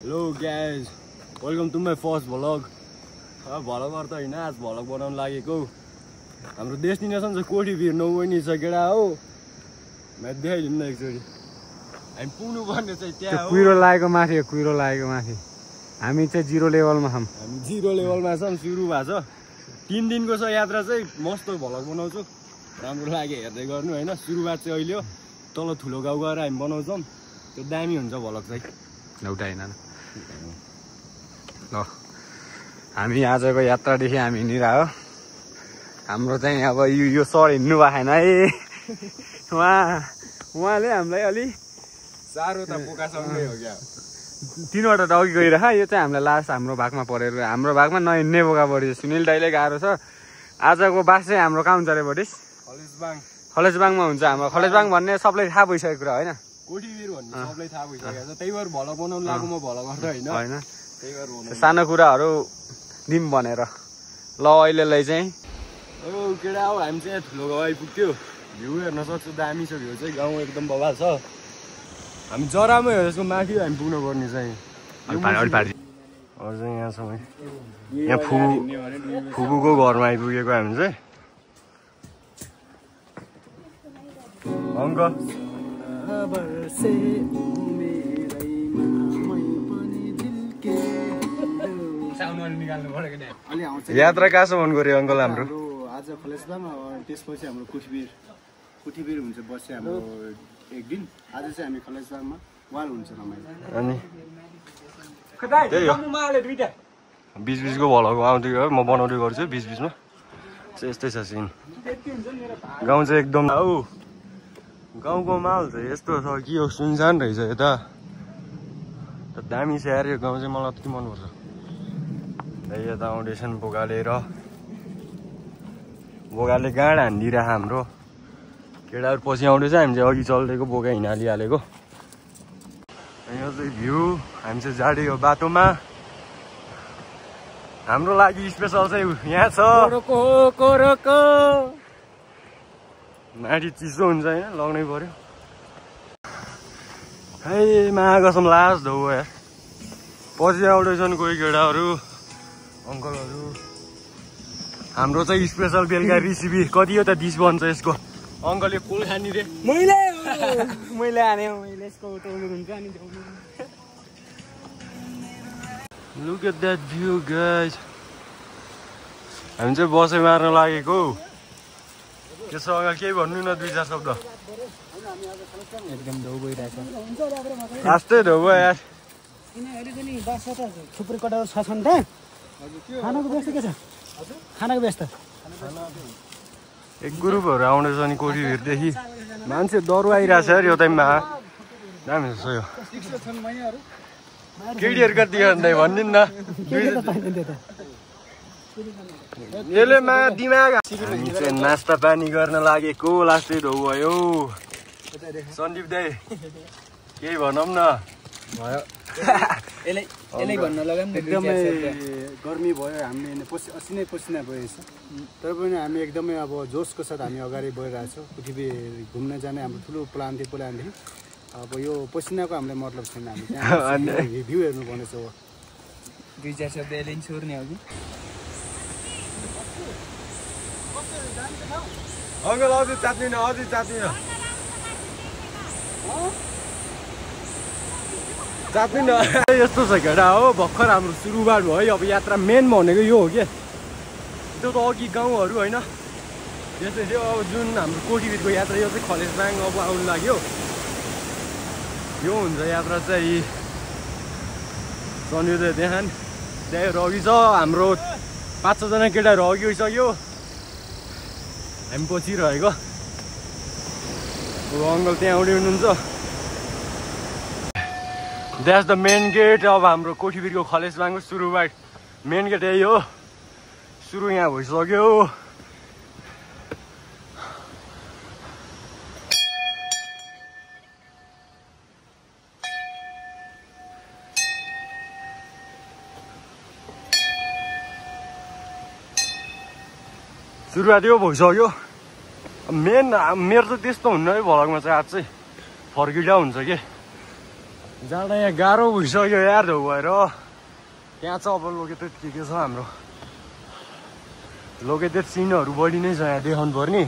Hello guys, welcome to my first vlog. Vlog गर्दा हैन आज vlog बनाउन लागेको। हाम्रो डेस्टिनेसन चाहिँ कोठीभिर नौवनी छ केडा हो। म देखाइदिनु न एकचोटी। हामी पुग्नु पर्ने चाहिँ त्यहाँ हो। कुइरो लागेको माथि। हामी चाहिँ जिरो लेभलमा छौं। हामी जिरो लेभलमा छौं, सुरु भएको छ। 3 दिनको छ यात्रा चाहिँ मस्त भ्लग बनाउँछु। राम्रो लाग्यो हेर्दै गर्नु हैन। सुरुवात चाहिँ अहिले हो। तल ठुलो गाउँ गएर हामी बनाउँछौं। त्यो दामी हुन्छ भ्लग चाहिँ। एउटा हैन ल हामी आजको यात्रादेखि हामी हिँडिरा हो। हाम्रो चाहिँ अब यो सर हिँड्नु भएन है। उहाँले हामीलाई अलि सारो त बोका सँगै हो क्या। 3वटा डगी गइरह। यो चाहिँ हामीलाई लास्ट हाम्रो भागमा परेर हाम्रो भागमा नहिँड्ने बोका पऱ्यो। सुनिल दाइले गाह्रो छ। आजको बास चाहिँ हाम्रो कहाँ हुन्छ रे बडिस? खलेजबाङमा हुन्छ। हाम्रो खलेजबाङ भन्ने सबलाई थाहा भइसकेको कुरा होइन। कोठीभिर भन्ने सबलाई थाहा भइसकेको छ। त्यही भएर भ्लग बनाउन लागु म भ्लग गर्दा हैन। त्यही भएर सानो कुराहरु दिम भनेर ल अहिलेलाई चाहिँ ओ केडा हो हामी चाहिँ ठुलो गाउँ आइपुग्यो। भ्यू हेर्न सक्छु दामी छ भ्यू चाहिँ गाउँ एकदम बवाल छ। हामी जरामै हो यसको माथि हामी पुग्न पर्ने चाहिँ। अझै यहाँ छौँ है। यहाँ फुपूको घरमा आइपुगेको हामी चाहिँ। अङ्क यात्रा कहाँसम्म गऱ्यो अङ्कल हाम्रो? आज खलेजबाङ त्यसपछि हाम्रो कुठीबिर हुन्छ बस्यो हाम्रो एक दिन। आज चाहिँ हामी खलेजबाङमा वाल हुन्छ रमाइलो। अनि बिचबिचको भ्लग आउँदै गयो म बनाउँदै गर्छु बिचबिचमा। यस्तै छ सिन। गाउँ चाहिँ एकदम औ गाउँको माहौल चाहिँ यस्तो छ कि यो सुनसान रहेछ यता। दामी छ यार यो गाउँ चाहिँ मलाई अति मनपर्छ। यता आउँदैछन् बोगाले गाड हानिदिइरह हाम्रो केटाहरू पछि आउँदैछ। हामी चाहिँ अघि चल्दैको बोका हिँडिहालेको। यहाँ चाहिँ भ्यू हामी चाहिँ जाडे हो बाटोमा। हाम्रो लागि स्पेसल चाहिँ यहाँ छ माथि चिसो हुन्छ होइन लग्नै पर्यो। है महाकसम लास्ट हो यार। पछि आउँदैछन् कोही केटाहरू अङ्कलहरू। हाम्रो चाहिँ स्पेसल बेलुका रेसिपी कति हो त डिस बन्छ यसको। अङ्कलले फुल खानी रे। मैले हाने यसको हुन्छ अनि look at that view guys. हामी चाहिँ बसै मार्न लागेको। त्यससँग केही भन्नु न 2-4 शब्द। एकदम धौ भइरहेछ। आस्तै धौ भयो यार। थुप्रै कटाउ छ नि त। खानाको व्यवस्था के छ? खानाको व्यवस्था एक ग्रुपहरू आउँदैछ नि कोठीभिरदेखि। मान्छे डरो आइरहेछ यार यो टाइममा। दामी छ यो। केटीहरू कति भन्दै भनिदिनु न। यसले मा दिमाग। हामी चाहिँ नास्ता पानी गर्न लागेको। लास्टै धौ भयो। सन्दीप दाइ केही भनौँ न। एकदमै गर्मी भयो। हामीले असिनै पसिना भएछ। तर पनि हामी एकदमै अब जोसको साथ हामी अगाडि बढिरहेछौँ। कुठीबिर घुम्न जाने हाम्रो ठुलो प्लान थियो। अब यो पसिनाको हामीलाई मतलब छैन। हामी भ्यू हेर्नु पर्नेछ हो। 2-4 शब्द एलिन छोर्ने हो कि अङ्कल अझै चाट्दिन अझै चाट्दिन चाट्दिन। यस्तो छ केटा हो भर्खर हाम्रो सुरुवात भयो। अब यात्रा मेन भनेको यो हो कि त्यो त अघि गाउँहरू होइन। यस्तै थियो अब जुन हाम्रो कोठीभिरको यात्रा यो चाहिँ खलेजबाङ अब आउनु लाग्यो। यो हुन्छ यात्रा चाहिँ। सन्योदय त्यहाँ अघि छ हाम्रो 5-6 जना केटाहरू अघि गइसक्यो। हामी पछि रहेको। अङ्कल त्यहाँ आउँदै हुनुहुन्छ। द्याट्स द मेन गेट अब हाम्रो कोठीभिरको खलेजबाङको सुरुवात। मेन गेट यही हो। सुरु यहाँ भइसक्यो। सुरुवात यो भइसक्यो। मेन मेरो त त्यस्तो हुन्न है भ्लगमा चाहिँ। आज चाहिँ फर्किँदा हुन्छ कि जाँदा यहाँ गाह्रो भइसक्यो यार धौ भएर त्यहाँ चाहिँ अब लोकेटेड के छ हाम्रो लोकेटेड सिनहरू बढी नै छ यहाँ देखाउनु पर्ने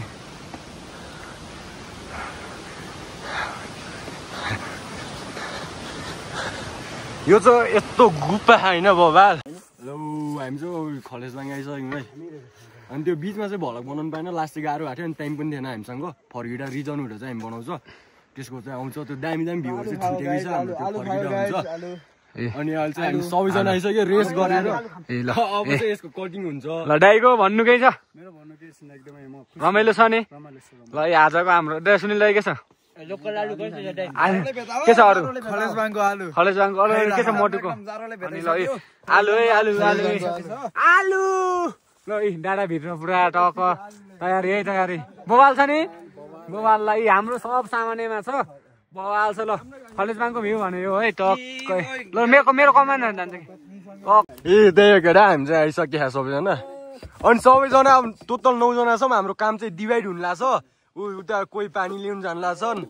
यो चाहिँ यस्तो गुफा होइन बबाल हेलो हामी चाहिँ खलेजबाङ आइसक्यौँ है अनि त्यो बिचमा चाहिँ भलक बनाउनु पाएन लास्ट चाहिँ गाह्रो भएको थियो अनि टाइम पनि थिएन हामीसँग फर्किँदा रिजनहरू चाहिँ हामी बनाउँछ त्यसको चाहिँ आउँछ त्यो दामी दामी भ्यूहरू चाहिँ छुटेकै छ हाम्रो त्यो फर्किँदा हुन्छ अनि अहिले चाहिँ हामी सबैजना आइसक्यो रेस गरेर अब चाहिँ यसको कटिङ हुन्छ ल दाइको भन्नु केही छ मेरो भन्नु के छ एकदमै म रमाइलो छ नि ल आजको हाम्रो सुनिल दाइ के छ लोकल आलु के छ अरू खलेजबाङको आलु खलेजबाङको अरू के छ मोटुको अनि ल आलु है आलु आलु आलु ल डाँडा भित्र पुरा टक तयारी है तयारी बोवाल छ नि बोवाललाई हाम्रो सब सामान्यमा छ बोवाल छ ल खलेजबाङको भ्यू भने यो है टक्कै ल मेरो कमान जान्छ ए त्यही केटा हामी चाहिँ आइसक्यो सबैजना अनि सबैजना अब टोटल 9 जनासम्म हाम्रो काम चाहिँ डिभाइड हुन लाग्छ उता कोही पानी लिनु जानु लाग्छन्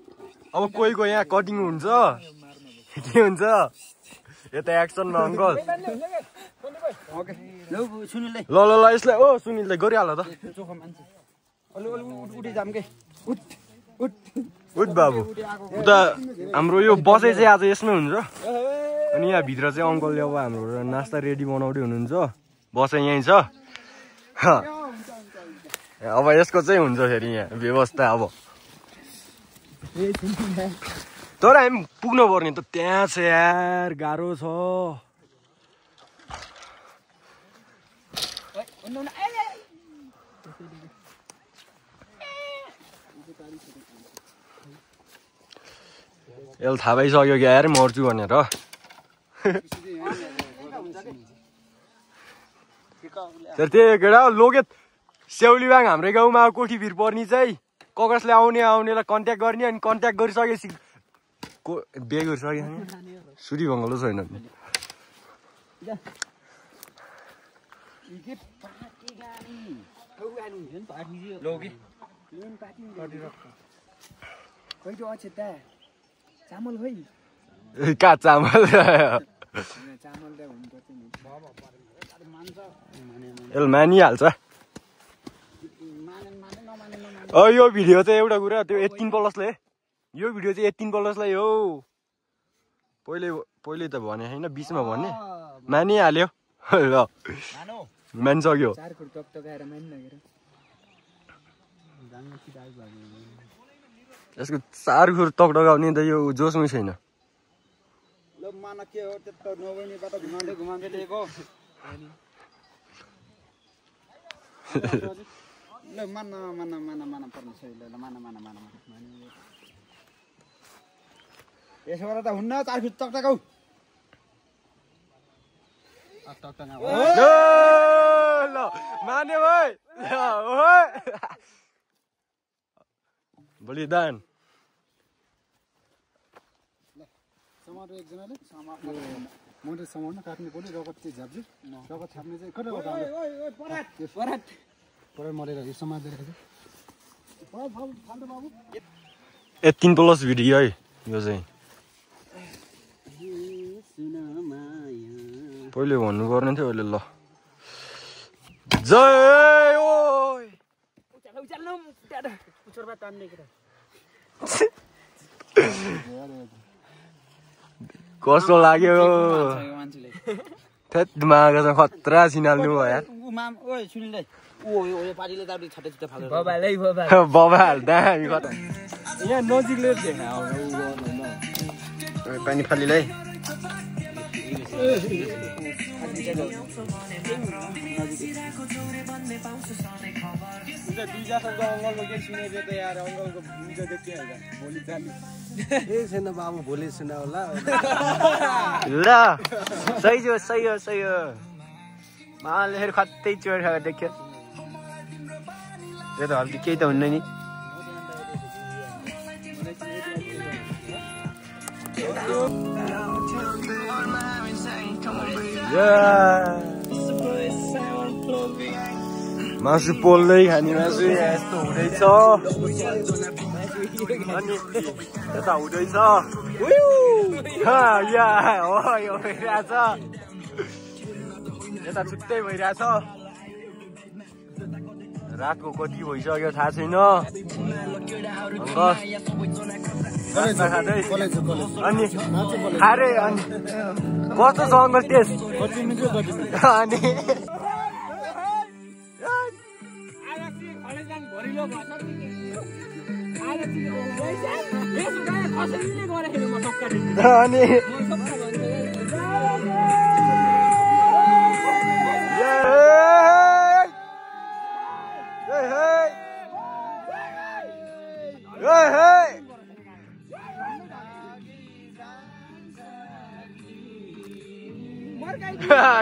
अब कोहीको यहाँ कटिङ हुन्छ के हुन्छ यता एक्सनमा अङ्कल ल ल ल यसलाई ओ सुनिलले गरिहाल त उठ बाबु उता हाम्रो यो बसै चाहिँ आज यसमै हुन्छ अनि यहाँ भित्र चाहिँ अङ्कलले अब हाम्रो नास्ता रेडी बनाउँदै हुनुहुन्छ बसै यहीँ छ अब यसको चाहिँ हुन्छ फेरि यहाँ व्यवस्था अब तर हामी पुग्नु पर्ने त त्यहाँ छ यार गाह्रो छ यसले थाहा पाइसक्यो क्या यार मर्छु भनेर त्यही केटा लोकेट स्याउलीबाङ हाम्रै गाउँमा कोठीभिर पर्ने चाहिँ कगजले आउनेलाई कन्ट्याक्ट गर्ने अनि कन्ट्याक्ट गरिसकेपछि बिहे गरिसके सुरी भङ्गलो छैन का चामल यसले मानिहाल्छ यो भिडियो चाहिँ एउटा कुरा त्यो 18+ यो भिडियो चाहिँ 18+ हो पहिले त भने होइन बिचमा भन्ने मानिहाल्यो ल मानिसक्यो यसको 4 खुर टकटकाउने त यो जोसमै छैन यसबाट त हुन्न 4 खुर टकटकाउ ल माने भाइ बलिदान समारो एकजनाले मैले समाउन काट्नु पर्यो रगत चाहिँ झाप्छु रगत छाप्ने चाहिँ कता परात मरेर यो समातेर खान्छ 18+ भिडियो है यो चाहिँ पहिले भन्नु पर्ने थियो अहिले ल जय ओइ कस्तो लाग्यो थेत दिमाग खतरा सिनाल्नु भयो यार बबाल दामी कता यहाँ नजिकले पानी फालिलाई बाबु भोलि सुना होला ल सही हो माले फेरि खत्तै चोर देख्यो त्यो त हल्की केही त हुन्न नि मासु पोल्दै खाने मासु यहाँ यस्तो हुँदैछ अनि यता हुँदैछ या हो यो भइरहेछ यता छुट्टै भइरहेछ रातको कति भइसक्यो थाहा छैन अनि खारे अनि कस्तो छ अङ्कल टेस्ट अनि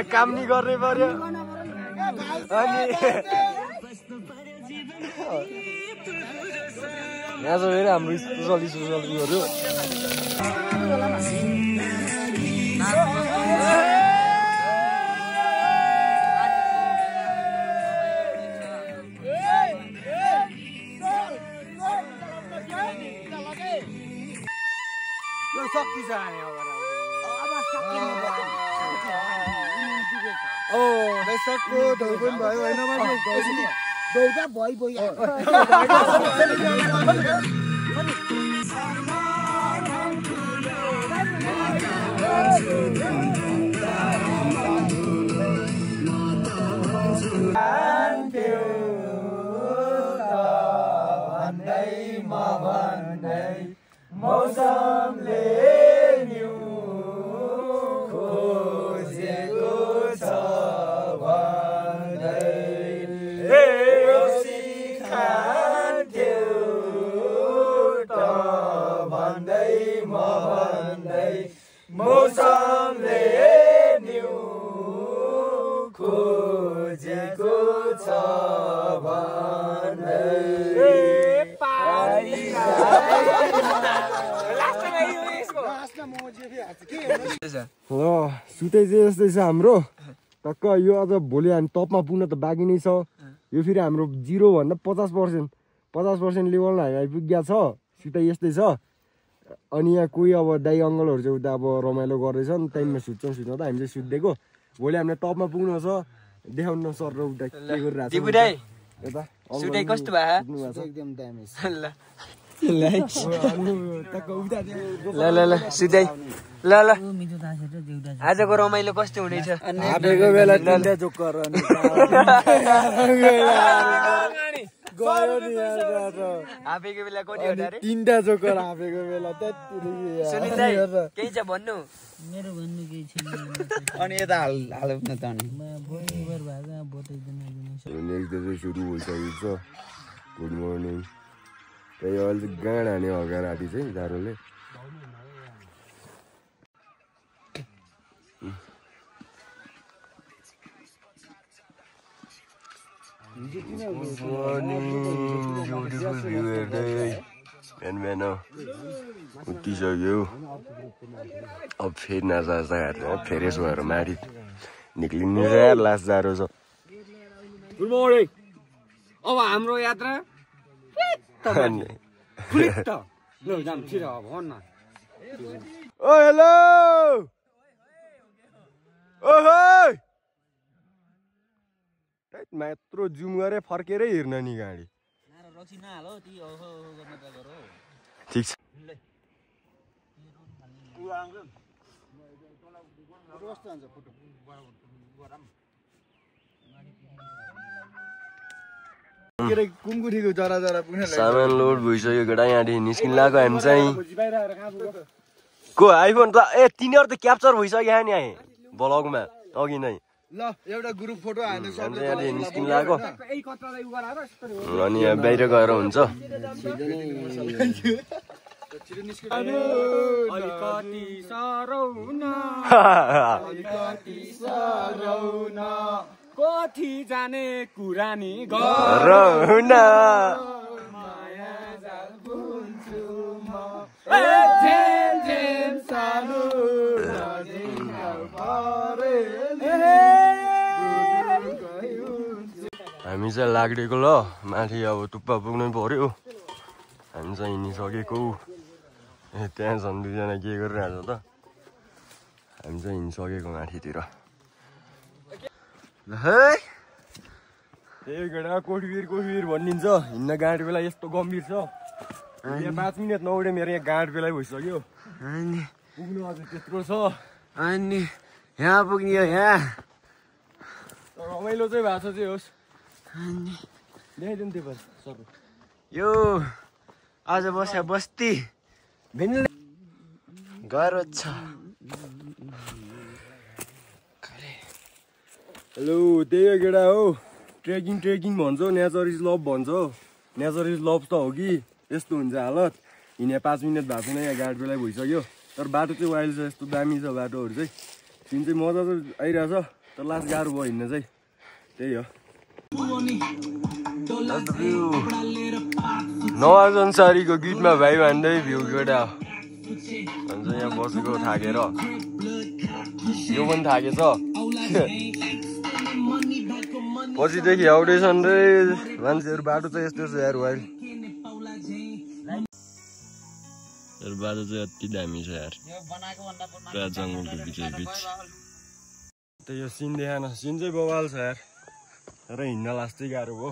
काम नि गर्ने पर्यो अनि यहाँ चाहिँ फेरि हाम्रो सोसलिटीहरू शक्ति छ दर्शकको ढौ पनि भयो होइन दौडा भइगयो मौसमले न्यू खोजेको छ भन्दै खान्थ्यो त भन्दै म भन्दै मौसमले न्यू खोजेको छ भन्दै ल सुते चाहिँ यस्तै छ हाम्रो टक्क यो अझ भोलि हामी टपमा पुग्न त बाँकी नै छ यो फेरि हाम्रो 0 भन्दा 50% लेभलमा हामी आइपुग्या छ सुते यस्तै छ अनि यहाँ कोही अब दाइ अङ्कलहरू चाहिँ उता अब रमाइलो गर्दैछ नि टाइममा सुत्छौँ सुत्न त हामी चाहिँ सुत्दिएको भोलि हामीले टपमा पुग्नु छ देखाउन सर र उता के गरिरहेको कस्तो भयो एकदम ड्यामेज ल सिधै ल आजको रमाइलो कस्तो हुनेछ हापेको बेला तिनटा जोकर हापेको बेला कति हो अरे तिनटा जोकर हापेको बेला सुनिल दाइ केही छ भन्नु मेरो भन्नु केही छैन अनि यता हालौ न त अनि बोइबर भागा बताइदिनु नेक्स्ट डे चाहिँ सुरु भइसकेको छ गुड मर्निङ त्यही अहिले चाहिँ गाँड हाने हगाएर आँटी चाहिँ जाडोले बिहान उठिसक्यो अब फेरि नाच्दा फ्रेस भएर माथि निक्लिनु लास्ट जाडो छ गुड मर्निङ अब हाम्रो यात्रा ओ हेलो यत्रो जुम गरे फर्केरै हिँड्न नि गाडी ठिक छ सामान लोड भइसक्यो केटा यहाँदेखि निस्किन लाग्यो हामी चाहिँ को आइफोन त तिनीहरू त क्याप्चर भइसक्यो यहाँ नि आएँ ब्लगमा अघि नै ल एउटा ग्रुप फोटो हाल्नु हामी चाहिँ यहाँदेखि निस्किन लाग्यो अनि यहाँ बाहिर गएर हुन्छ कति जाने कुरा नि हामी चाहिँ लाग्डेको ल माथि अब टुप्पा पुग्नै पर्यो हामी चाहिँ हिँडिसकेको त्यहाँ छन् दुईजना के गरिरहेको त हामी चाहिँ हिँडिसकेको माथितिर है त्यही केटा कोठबिर भनिन्छ हिँड्न गाँठ बेला यस्तो गम्भीर छ यहाँ 5 मिनट नउडे मेरो यहाँ गाँठ बेला भइसक्यो अनि पुग्नु अझ त्यत्रो छ अनि यहाँ पुग्ने यहाँ रमाइलो चाहिँ भएको छ चाहिँ होस् अनि ल्याइदिउँ त्यो बस सर यो आज बस्या बस्ती भिन्न गाह्रो छ हेलो त्यही हो केटा हो ट्रेकिङ भन्छ नेचर इज लभ भन्छ नेचर इज लभ त हो कि यस्तो हुन्छ हालत हिँडे 5 मिनट भएको छैन यहाँ गाड बेला भइसक्यो तर बाटो चाहिँ वाइल्ड छ यस्तो दामी छ बाटोहरू चाहिँ सिन चाहिँ मजा चाहिँ आइरहेछ तर लास्ट गाह्रो भयो हिँड्न चाहिँ त्यही हो नवाज अन्सारीको गीतमा भाइ भन्दै भ्यू केटा भन्छ यहाँ बसेको थाकेर यो पनि थाकेछ पछिदेखि आउँदैछन् रे मान्छेहरू बाटो चाहिँ यस्तो छ यार वाइल्ड बाटो चाहिँ अति दामी छ यार पुरा जङ्गलको बिच त्यही यो सिन देखाएन सिन चाहिँ बवाल छ यार तर हिँड्न लास्टै गाह्रो हो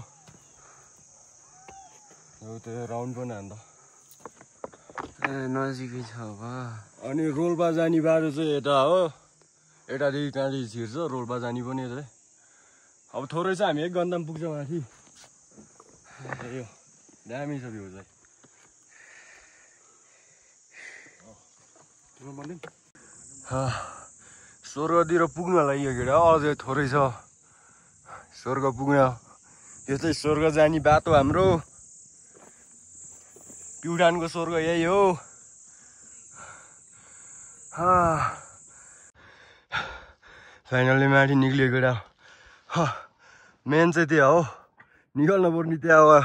त्यो राउन्ड पनि हान्द नजिकै छ अनि रोल्पा जाने बाटो चाहिँ यता हो यतादेखि कहाँदेखि छिर्छ रोल्पा जाने पनि यतै अब थोरै चाहिँ हामी 1 घन्टामा पुग्छ माथि यो दामी छ भ्यू चाहिँ स्वर्गतिर पुग्न लागि केटा अझै थोरै छ स्वर्ग पुग्न यो चाहिँ स्वर्ग जाने बाटो हाम्रो प्युठानको स्वर्ग यही हो फाइनल्ली माथि निक्लियो केटा मेन चाहिँ त्यहाँ हो निकाल्नु पर्ने त्यहाँ हो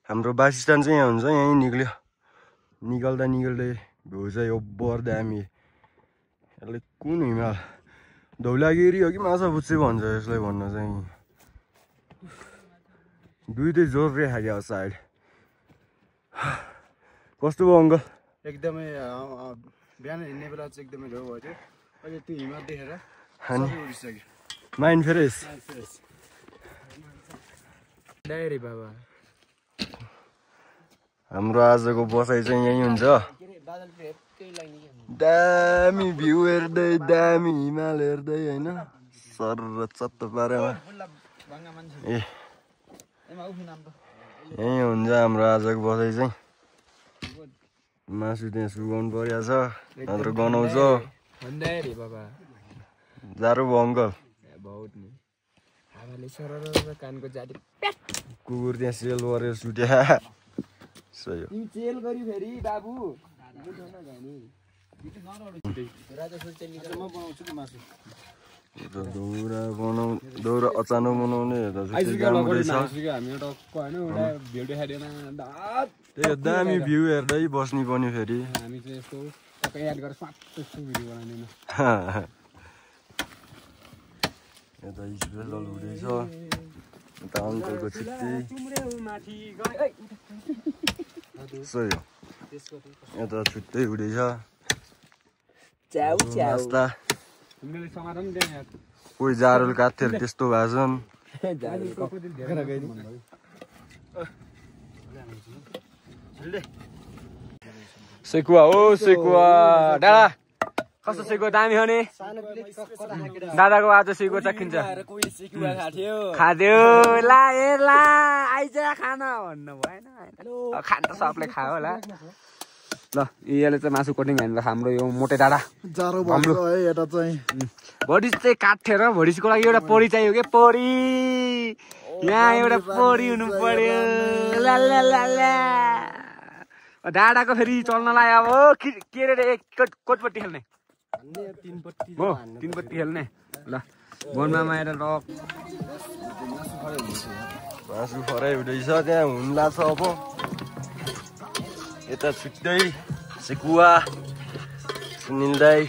हाम्रो बासस्थान चाहिँ यहाँ हुन्छ यहीँ निक्ल्यो निकाल्दा भ्यू चाहिँ यो बर दामी यसले कुन हिमाल धौलागिरी हो कि माछापुच्छे भन्छ यसलाई भन्न चाहिँ दुइटै जोरले खायो साइड कस्तो भयो अङ्कल एकदमै बिहान हिँड्ने बेला चाहिँ एकदमै ढो भयो थियो अहिले त्यो हिमाल देखेर उडिसक्यो माइन्ड फ्रेस डायरी बाबा हाम्रो आजको बसाइ चाहिँ यही हुन्छ दामी भ्यू हेर्दै दामी हिमाल हेर्दै होइन सर चत्त पारेमा यही हुन्छ हाम्रो आजको बसाइ चाहिँ मासु त्यहाँ सुगाउनु परिरहेको छ नत्र गनाउँछ जारो भयो अङ्कल कुकुर त्यहाँ सेल गरेर सुट्या सही हो दौरा अचानक बनाउने त्यही दामी भ्यू हेर्दै बस्नु पर्ने फेरि यता स्पेसल हुँदैछ यता अङ्कलको छिट्टी सही हो यता छुट्टै हुँदैछ नास्ता कोही जारोल काट्थ्यो त्यस्तो भाषण सेकुवा हो सेकुवा दादा कस्तो सेकुवा दामी हो नि दादाको आज सेकुवा चखिन्छ खाद्यो ला ला आइज खान भन्नु भएन खान त सबले खायो होला ल यसले चाहिँ मासु कटिङ हानेर हाम्रो यो मोटे दादा भरिस चाहिँ काट्थ्यो र भरिसको लागि एउटा परी चाहियो के परी यहाँ एउटा परी हुनु पर्यो ला ला ला ला डाँडाको फेरि चल्न लाग्यो अब के रे कोटपट्टि खेल्ने हो 3 पट्टि खेल्ने ल वनमा आएर लक मासु फराइ हुँदैछ त्यहाँ हुन्ला छ अब यता छुट्टै सेकुवा सुनिल दाई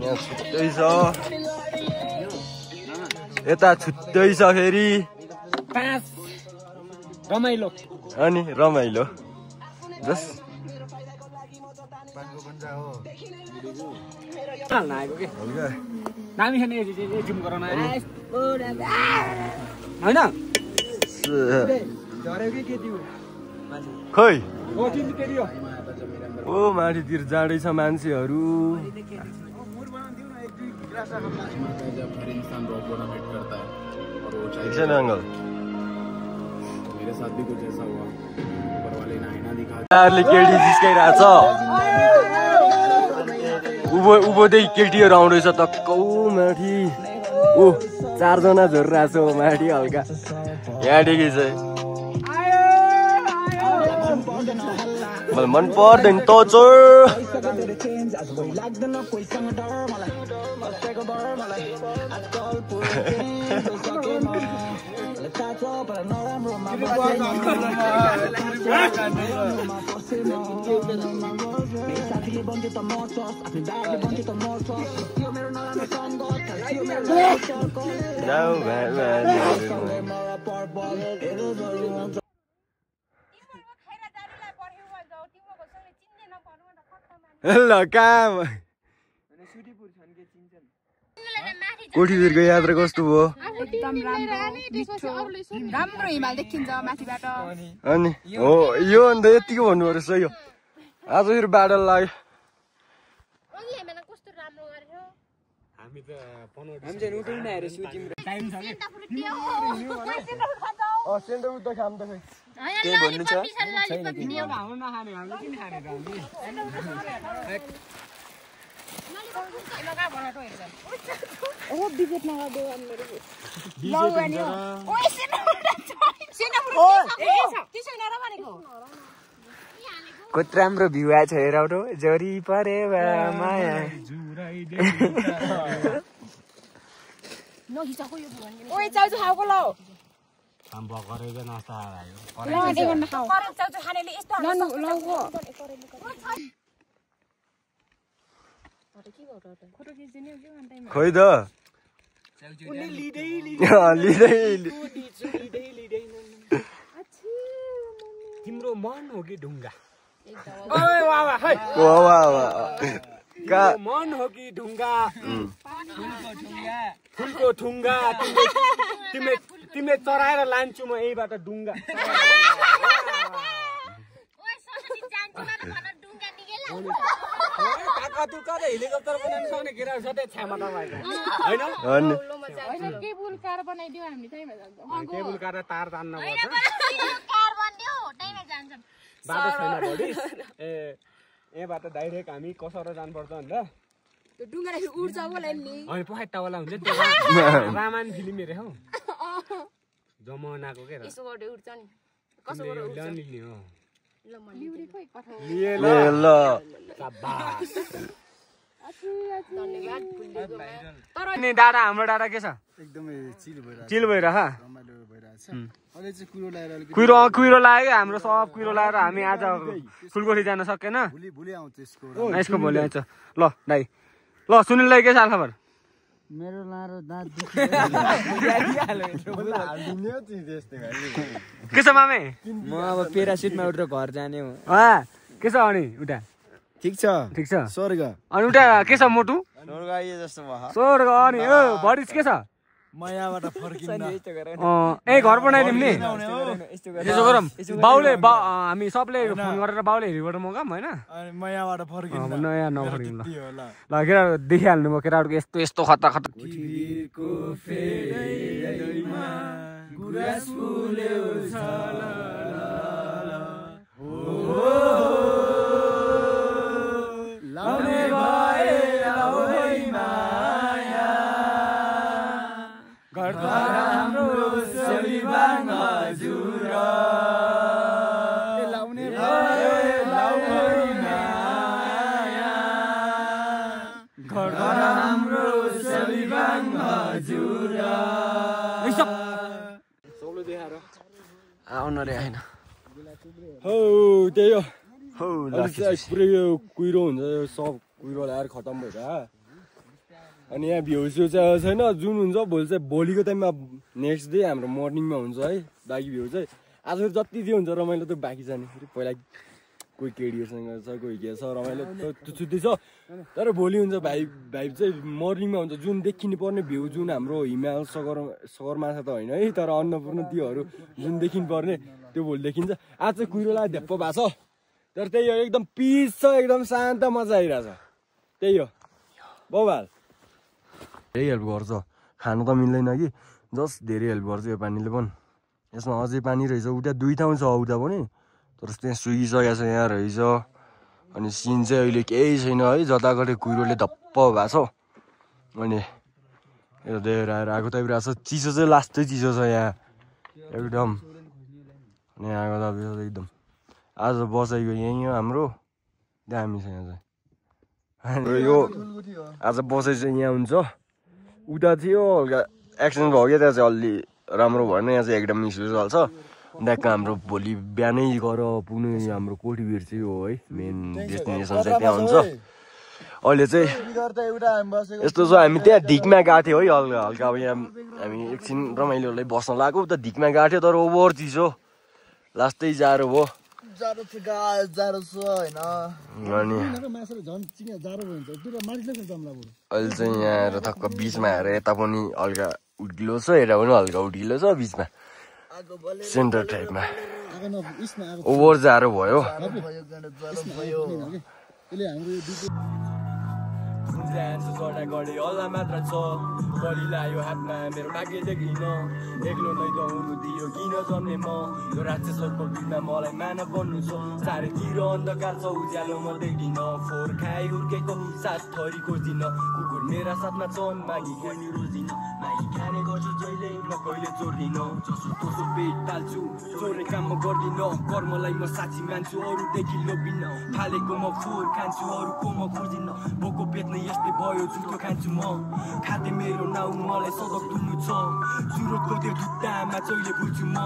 यहाँ छुट्टै छ यता छुट्टै छ फेरि रमाइलो अनि रमाइलो जस आएको के दामी छ नि जिम गराउन होइन झऱ्यो कि के थियो खै ओ तिमी के थियो ओ माथितिर जाँदै छ मान्छेहरू ठीक छैन अङ्कल मेरे साथ भी कुछ ऐसा हुआ ऊपर वाले ने आईना दिखा केटी जिस्काइरहेछ उभोदै केटीहरू आउँदैछ टक्क माथि ओ 4 जना झरिरहेछ माथि हल्का यहाँदेखि चाहिँ मलाई मन पर्दैन त ल काम कोठीतिरको यात्रा कस्तो भयो एकदम राम्रो हिमाल देखिन्छ माथिबाट अनि हो यो अन्त यतिको भन्नु पर्छ सही हो आज फेरि बादल लाग्यो हामी चाहिँ उठ्यौँ न हेर सुजिम टाइम छ के सेन्टर उता खाम त खै के भन्नु छ छैन हाम्रो नखाने हामीले किन खाने त कति राम्रो भ्यू आएछ हेर जरी परे माया खोइ त तिम्रो मन हो कि ढुङ्गा मन हो कि ढुङ्गा फुलको ठुङ्गा तिमीले चराएर लान्छु म यहीबाट डुङ्गा हेलिकप्टर बनाउनु सक्ने केटाहरू छ त्यहाँ छ्यामा तपाईँको होइन केबुल कार बनाइदियो हामी त्यहीमा जान्छौँ केबुल कार तार तान्न पर्छ बाटो छैन बढी यहाँबाट डाइरेक्ट हामी कसरी जानुपर्छ अन्त होइन पखाइ टावाला हुन्छ त्यो रामायण फिल्म हेरे हौ जमानाको के डाँडा हाम्रो डाँडा के छ एकदमै चिल भइरह रमाइलो भइरहेछ अहिले चाहिँ कुरो लाएर कुहिरो लाग्यो हाम्रो सब कुहिरो लाएर हामी आज फुलकोठी जान सकेन भोलि आउँछ यसको भोलि आउँछ ल दाइ ल सुनिल दाइ के छ हालखबर मेरो लारो दाँत के छ मामे म अब प्यारासुटमा उठेर घर जाने हो के छ अनि उता ठिक छ स्वर्ग अनि उता के छ मोटु स्वर्ग अनि भरिस के छ म यहाँबाट फर्किन्न घर बनाइदिउँ नि यसो गरौँ बाउले हामी सबले फोन गरेर बाउले हेरिबाट मगाऊँ होइन म यहाँबाट फर्किन्न नयाँ नफर्किनु ल केटाहरू देखिहाल्नु भयो केटाहरूको यस्तो यस्तो खतरा खतरा आउन रे होइन हौ त्यही हो पुरै यो कुहिरो हुन्छ यो सब कुहिरो ल्याएर खतम भएर अनि यहाँ भ्यू चाहिँ छैन जुन हुन्छ भोलि चाहिँ भोलिको टाइममा नेक्स्ट डे हाम्रो मर्निङमा हुन्छ है बाँकी भ्यू चाहिँ आज जति जे हुन्छ रमाइलो त बाँकी छ नि फेरि पहिला कोही केडीहरूसँग छ कोही के छ रमाइलो त छुट्टै छ तर भोलि हुन्छ भाइब चाहिँ मर्निङमा हुन्छ जुन देखिनु पर्ने भ्यू जुन हाम्रो हिमाल सगरमाथा त होइन है तर अन्नपूर्ण त्योहरू जुन देखिनु पर्ने त्यो भोलि देखिन्छ आज चाहिँ कुहिरोलाई ढ्याप्प भएको छ तर त्यही हो एकदम पिस छ एकदम शान्त मजा आइरहेछ त्यही हो बौबाल धेरै हेल्प गर्छ खानु त मिल्दैन कि जस्ट धेरै हेल्प गर्छ यो पानीले पनि यसमा अझै पानी रहेछ उता 2 ठाउँ छ उता पनि तर त्यहाँ सुकिसकेको छ यहाँ रहेछ अनि सिन चाहिँ अहिले केही छैन है जतागतै कुहिरोले धप्प भएको छ अनि यो देखेर आएर आगो तापिरहेको छ चिसो चाहिँ लास्टै चिसो छ यहाँ एकदम अनि आगो तापिरहेको छ एकदम आज बसाइको यहीँ हो हाम्रो दामी छ यहाँ चाहिँ यो आज बसाइ चाहिँ यहाँ हुन्छ उता थियो हल्का एक्सिडेन्ट भयो क्या त्यहाँ चाहिँ अलि राम्रो भएन यहाँ चाहिँ एकदम इस्यु चल्छ ट्याक्क हाम्रो भोलि बिहानै गएर पुग्ने हाम्रो कोठीभिर चाहिँ हो है मेन डेस्टिनेसन चाहिँ त्यहाँ हुन्छ अहिले चाहिँ यस्तो छ हामी त्यहाँ ढिकमा गएको थियो है हल्का हल्का अब यहाँ हामी एकछिन रमाइलोलाई बस्न लाग्यो उता ढिकमा गएको थियो तर ओभर चिसो लास्टै जाडो भयो अनि अहिले चाहिँ यहाँ आएर ठक्क बिचमा आएर यता पनि हल्का उड्किलो छ यता पनि हल्का उड्किलो छ बिचमा सेन्टर टाइपमा ओभर जाडो भयो हल्ला मात्र छ बलि लायो हातमा मेरो भाग्य देखिन एक्लो नै त हुनु दियो किन जन्मे म यो राक्षसको बिचमा मलाई मानव बन्नु छ चारैतिर अन्धकार छ उज्यालो म देख्दिन फोहोर खाइ हुर्केको सास थरी खोज्दिन कुकुर मेरा साथमा छन् मागी खाने रोज्दिन मागी खाने गर्छु जहिले म कहिले चोर्दिन जसो तसो पेट पाल्छु चोर्ने काम म गर्दिन कर्मलाई म साँच्ची मान्छु अरूदेखि लोभिन्न फालेको म फोहोर खान्छु अरूको म खोज्दिन बोको बेच्ने यस्तै भयो झुटो खान्छु म खाँदै मेरो नाउँ मलाई सदक धुनु छ चुरोटको त्यो खुट्टामा चहिले बुझ्छु म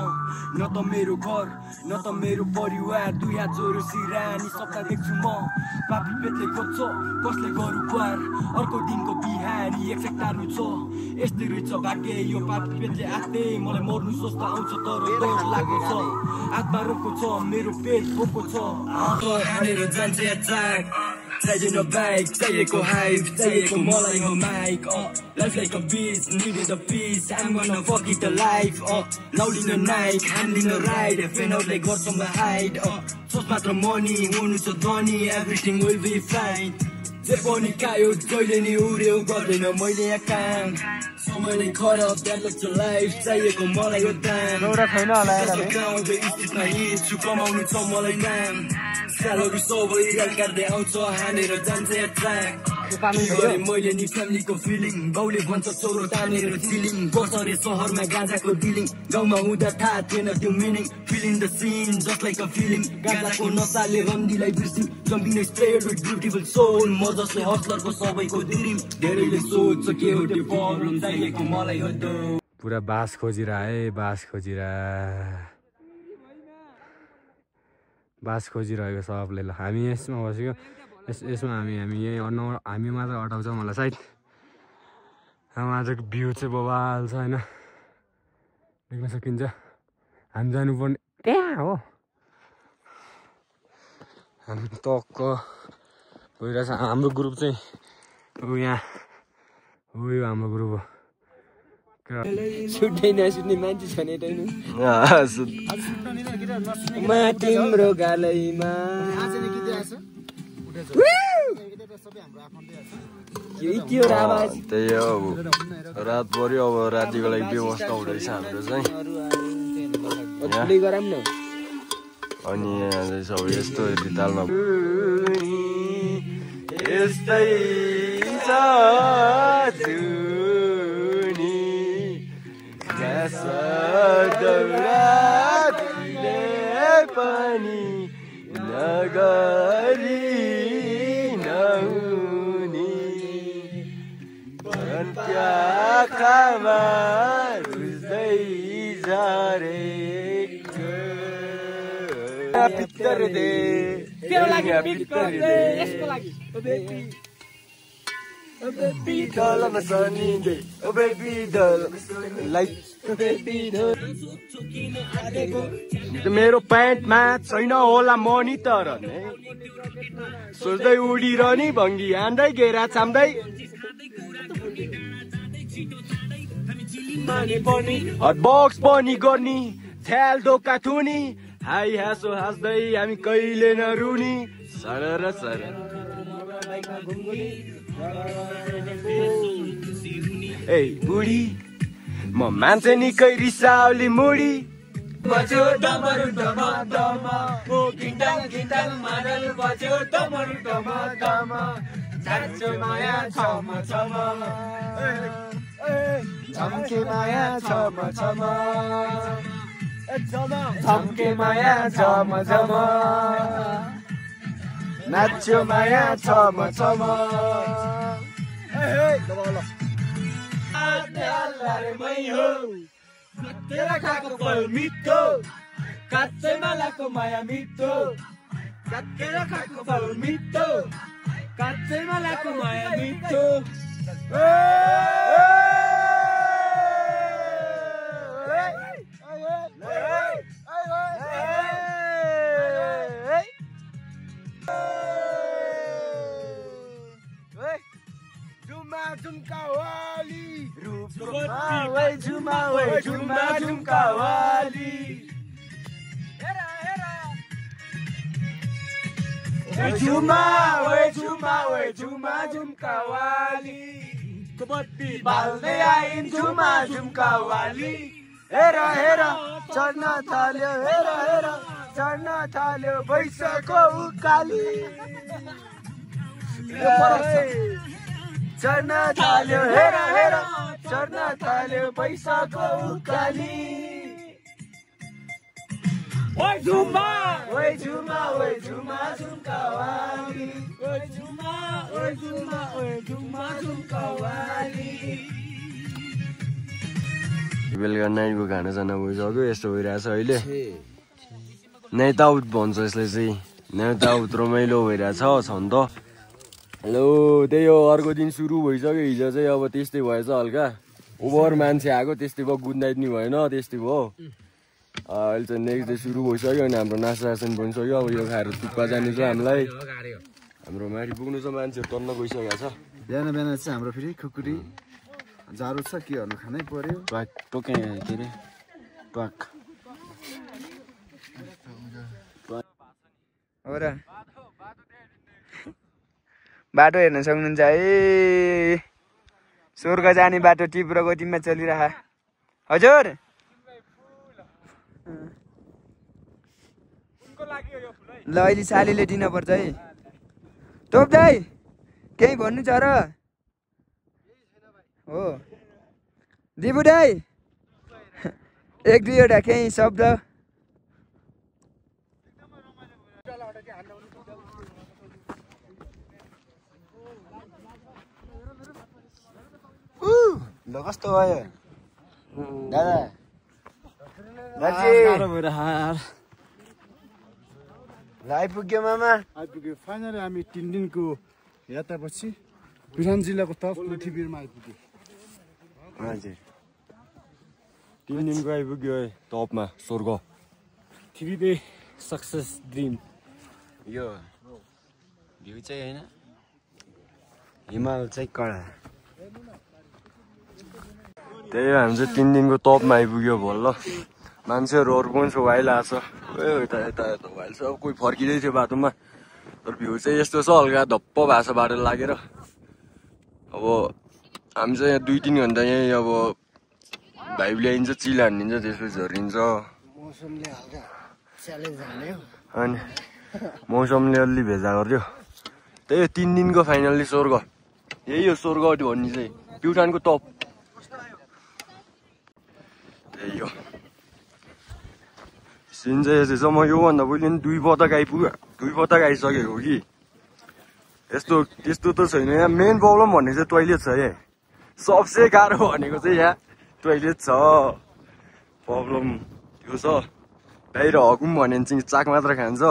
न त मेरो घर न त मेरो परिवार 2 हात जोरो सिरानी सपना देख्छु म पापी पेटले खोज्छ कसले गरु पार अर्को दिनको बिहानी एकसेक तार्नु छ यस्तै रहेछ भाग्य यो पापी पेटले आत्दै मलाई मर्नु सोच्दा आउँछ तर डर लागेको छ आत्मा रोको छ मेरो पेट भोको छ हानेर जान्छ अट्याक चाहिँदैन बाइक चाहिएको हाइप चाहिएको मलाई हो mic life like a beach needed a piece I'm gonna fuck it alive लाउदिन नाइक हान्दिन राइड फेनहरुले गर्छ म हाइड सोच मात्र मनी हुनु छ धनी एभ्रिथिङ विल बी फाइन जे पनि कायो जहिले नि उड्यो गर्दैन मैले यहाँ काम समयले खराब द्याट लाइफ चाहिएको मलाई हो दाम एउटा छैन होला गाउँदै स्थितमा हिँड्छु कमाउनु छ मलाई नाम स्यालेरी सबै गाल काट्दै आउँछ हानेर जान्छ ट्र्याक मैले नि फ्यामिलीको फिलिङ बाउले भन्छ चोरो तानेर चिलिङ बसरे सहरमा गाँजाको डिलिङ गाउँमा हुँदा थाहा थिएन त्यो meaning feeling the sin just like a feeling गाँजाको नसाले रन्डीलाई बिर्सिङ jumping straight with beautiful soul म जसले हस्लरको सबैको ड्रिम धेरैले सोध्छ के हो त्यो प्रब्लम चाहिएको मलाई हो त पुरा बास खोजिरा बास खोजिरहेको सबले ल हामी यसमा बसेको यसमा हामी यही हामी मात्र अटाउँछ मलाई सायद आजको भ्यू चाहिँ बवाल छ होइन देख्न सकिन्छ हामी जानुपर्ने त्यहाँ हो हामी टक्क गइरहेछ हाम्रो ग्रुप चाहिँ यहाँ हो यो हाम्रो ग्रुप हो सुत्दै नसुत्ने मान्छे छ नि तिम्रो गालैमा त्यही हो रात पर्यो अब रातिको लागि व्यवस्था हुँदैछ हाम्रो चाहिँ अनि यहाँ चाहिँ सब यस्तो रितालमा यस्तै छ पनि नगरी नहुनी आँखामा रुच्दै झरेको पित्तर दे डलमा सनिँदै ओ बेबी डलमा लाइक मेरो प्यान्टमा छैन होला मनी तर सोच्दै उडिरहने भङ्गी हान्दै घेरा छाम्दै बक्स पनि गर्ने थ्याल धोका थुनी हाई हाँसो हाँस्दै हामी कहिले नरुनी सर र सर ए बुढी म मान्छे निकै रिसाउली मुडी बज्यो डमरु डम डम ओ गिटाङ गिटाङ मादल बज्यो डमरु डम डम चाचो माया छम छम झम्के माया छम छम झम्के माया छम छम नाच्यो माया छम छम तेरा खाएको फल मिठो काँचैमा लाको माया मिठो काटेर खाएको फल मिठो काँचैमा लाको माया मिठो झुमकावाली झुमा झुमकावाली झुमा झुमकावाली कबड्डी बाल्दै आइन् झुमा झुमकावाली हेर हेर चढ्न थाल्यो हेर हेर चढ्न थाल्यो भैँसको उकाली चढ्न थाल्यो हेर हेर चढ्न थाल्यो पैसाको उकाली ओइ झुमा झुमकावाली ओइ झुमा झुमकावाली बेलुका नाइटको खानासाना भइसक्यो यस्तो भइरहेछ अहिले नाइटाउट भन्छ यसले चाहिँ नाइटाउट रमाइलो भइरहेछ छन् त हेलो त्यही हो अर्को दिन सुरु भइसक्यो हिजो चाहिँ अब त्यस्तै भएछ हल्का ओभर मान्छे आएको त्यस्तै भयो गुड नाइट नि भएन त्यस्तै भयो अहिले चाहिँ नेक्स्ट डे सुरु भइसक्यो अनि हाम्रो नास्ता बनिसक्यो अब यो खाएर टुप्पा जानु छ हामीलाई हाम्रो माथि पुग्नु छ मान्छेहरू तन्न गइसकेको छ बिहान बिहान चाहिँ हाम्रो फेरि खुकुरी जाडो छ के गर्नु खानै पर्यो टोके के अरे ट्वाक हो र बाटो हेर्न सक्नुहुन्छ है स्वर्ग जाने बाटो तीव्र गतिमा चलिरह हजुर ल अहिले सालीले दिनुपर्छ है तोप दाइ केही भन्नु छ र हो दिबु दाइ एक दुईवटा केही शब्द ल कस्तो भयो दादा आइपुग्यो मामा आइपुग्यो फाइनली हामी 3 दिनको यात्रापछि बिहान जिल्लाको तप पृथ्वीमा आइपुग्यो हजुर 3 दिनको आइपुग्यो है टपमा स्वर्ग 3 डे सक्सेस ड्रिम यो भ्यू चाहिँ हैन हिमाल चाहिँ कडा त्यही हामी चाहिँ 3 दिनको टपमा आइपुग्यो भल्ल मान्छेहरू अरू पनि छ भाइरहेको छ यता यता यता भाइल सब कोही फर्किँदै थियो बाटोमा तर भ्यू चाहिँ यस्तो छ हल्का धप्प भएको छ बाटो लागेर अब हामी चाहिँ यहाँ 2-3 घन्टा यहीँ अब भाइब ल्याइन्छ चिल हानिदिन्छ त्यसपछि झरिन्छ अनि मौसमले अलि भेजा गरिदियो त्यही 3 दिनको फाइनल्ली स्वर्ग यही हो स्वर्ग भन्ने चाहिँ प्युठानको टप त्यही हो सिन चाहिँ यस्तो छ म योभन्दा पहिले नि 2 पटक आइसकेको कि यस्तो त्यस्तो त छैन यहाँ मेन प्रब्लम भन्ने चाहिँ टोइलेट छ यहाँ सबसे गाह्रो भनेको चाहिँ यहाँ टोइलेट छ प्रब्लम त्यो छ बाहिर हकुम भन्यो भने चाहिँ चाक मात्र खान्छ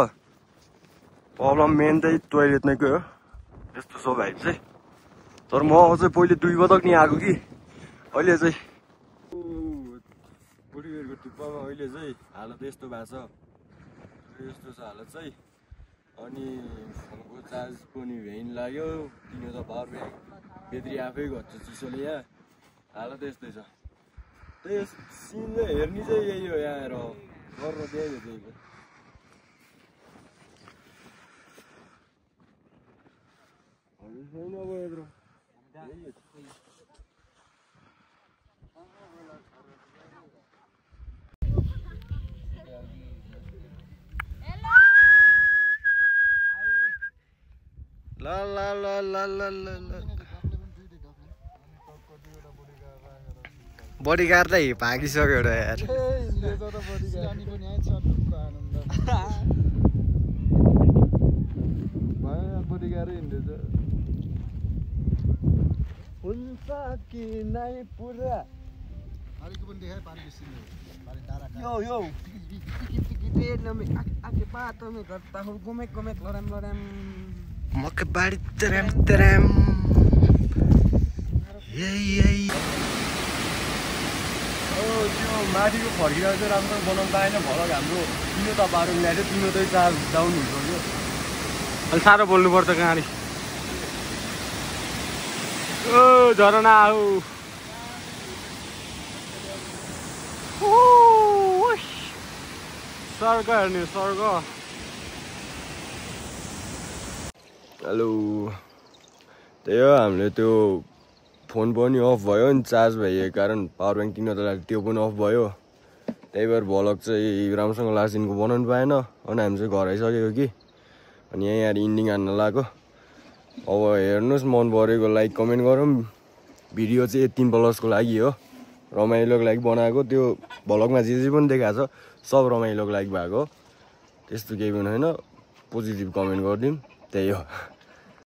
प्रब्लम मेन चाहिँ टोइलेट नै हो यस्तो छ भाइ चाहिँ तर म अझै पहिले 2 पटक नि आएको कि अहिले चाहिँ बुढीहरूको टुप्पामा अहिले चाहिँ हालत यस्तो भएको छ यस्तो छ हालत चाहिँ अनि फोनको चार्ज पनि भेइन लाग्यो किन त पावर ब्याङ्क बेट्री आफै घट्छ चिसोले यहाँ हालत यस्तै छ त्यही सिन चाहिँ हेर्ने चाहिँ यही हो यहाँ आएर गरेर त्यही हो त्यही छैन अब यत्रो La la la la la la la. Bodyguard त भागिसक्यो एउटा यार बडीगार्डै हिँड्दैछ हुन्छ कि नै पुरा Yo, yo. मकै बारी तराम तराम यही त्यो माथिको फर्किँदा चाहिँ राम्रो बनाउनु पाएन भलक हाम्रो तिनो त बाह्र ल्यायो तिनो त चार्ज डाउन हुन्छ क्या अलि साह्रो बोल्नुपर्छ गाडी ओ झरना आऊ स्वर्ग हेर्ने स्वर्ग हेलो त्यही हो हामीले त्यो फोन पनि अफ भयो नि चार्ज भएको कारण पावर ब्याङ्क किन्न त त्यो पनि अफ भयो त्यही भएर भलक चाहिँ राम्रोसँग लास्ट दिनको बनाउनु पाएन अनि हामी चाहिँ घर आइसकेको कि अनि यहाँ इन्डिङ हान्न लाग्यो अब हेर्नुहोस् मन परेको लाइक कमेन्ट गरौँ भिडियो चाहिँ 18+ को लागि हो रमाइलोको लागि बनाएको त्यो भलकमा जे जे पनि देखाएको छ सब रमाइलोको लागि भएको त्यस्तो केही पनि होइन पोजिटिभ कमेन्ट गरिदिउँ त्यही हो